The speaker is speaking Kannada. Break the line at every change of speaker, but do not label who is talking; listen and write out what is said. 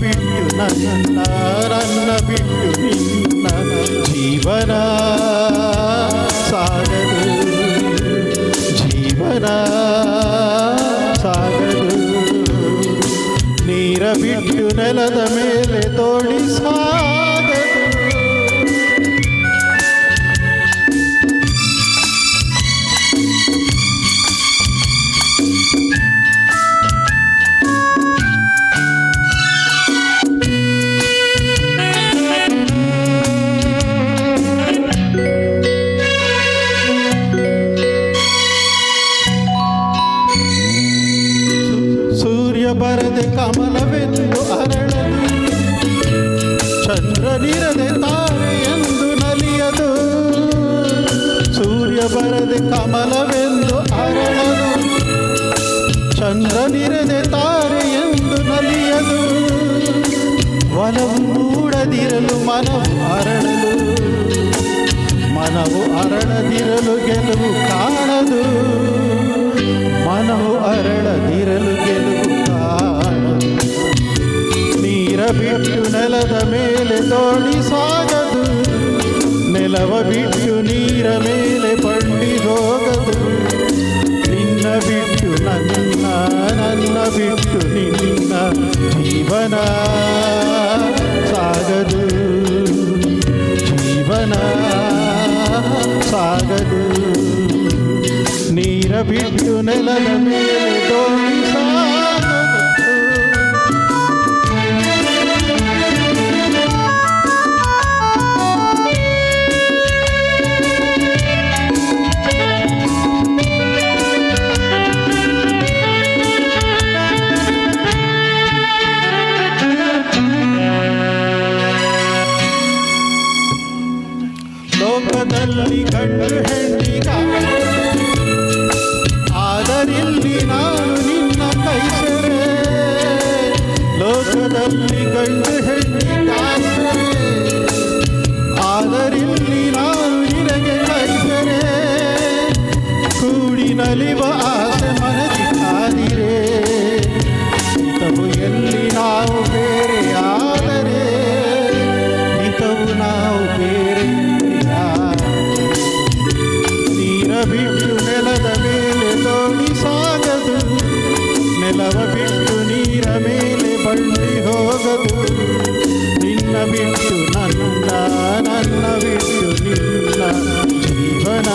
ಬಿಟ್ಟು ನನ್ನ ಬಿಟ್ಟು ನಿನ್ನ ಜೀವನ ಸಾಗದು, ಜೀವನ ಸಾಗದು. ನೀರ ಬಿಟ್ಟು ನೆಲದ ಮೇಲೆ ತೋಡಿ ಸಾಗದು. ಬರದೆ ಕಮಲವೆಂದು ಅರಳದು, ಚಂದ್ರನಿರದೆ ತಾರೆಯೆಂದು ನಲಿಯದು. ಸೂರ್ಯ ಬರದೆ ಕಮಲವೆಂದು ಅರಳದು, ಚಂದ್ರನಿರದೆ ತಾರೆಯೆಂದು ನಲಿಯದು. ಒಲವು ಮೂಡದಿರಲು ಮನವು ಅರಳಲು, ಮನವು ಅರಳದಿರಲು ಗೆಲುವು ಕಾಣದು. ಮನವು ಅರಳದಿರಲು ಗೆಲುವು ಕಾಣದು. ನೀರ ಬಿಟ್ಟು ನೆಲದ ಮೇಲೆ ತೋಡಿ ಸಾಗದು, ನೆಲವ ಬಿಟ್ಟು ನೀರ ಮೇಲೆ ಬಂಡಿ ಹೋಗದು. ನಿನ್ನ ಬಿಟ್ಟು ನನ್ನ, ನನ್ನ ಬಿಟ್ಟು ನಿನ್ನ ಜೀವನ ಸಾಗದು, ಜೀವನ ಸಾಗದು. ನೀರ ಬಿಟ್ಟು ನೆಲದ ಮೇಲೆ ತೋಡಿ ಸಾಗದು. ಲೋಕದಲ್ಲಿ ಗಂಡು ಹೆಣ್ಣಿಗಾದರೆ, ಆದರಿಲ್ಲಿ ನಾನು ನಿನ್ನ ಕೈ ಸೆರೆ. ಲೋಕದಲ್ಲಿ ಗಂಡು ಹೆಣ್ಣಿಗಾದರೆ, ಆದರಿಲ್ಲಿ ನಾನು ನಿನಗೆ ಕೈ ಸೆರೆ. ಕೂಡಿ ನಲಿವ ಆಸೆ ಮನದಿ ಕಾದಿರೆ, ಹಿತವು ಎಲ್ಲಿ ನಾವು ಬೇರೆಯಾದರೆ, ಹಿತವು ನಾವು ಬೇರೆ. ನೀರ ಬಿಟ್ಟು ನೆಲದ ಮೇಲೆ ತೋಡಿ ಸಾಗದು, ನೆಲವ ಬಿಟ್ಟು ನೀರ ಮೇಲೆ ಬಂಡಿ ಹೋಗದು. ನಿನ್ನ ಬಿಟ್ಟು ನನ್ನ, ನನ್ನ ಬಿಟ್ಟು ನಿನ್ನ ಜೀವನ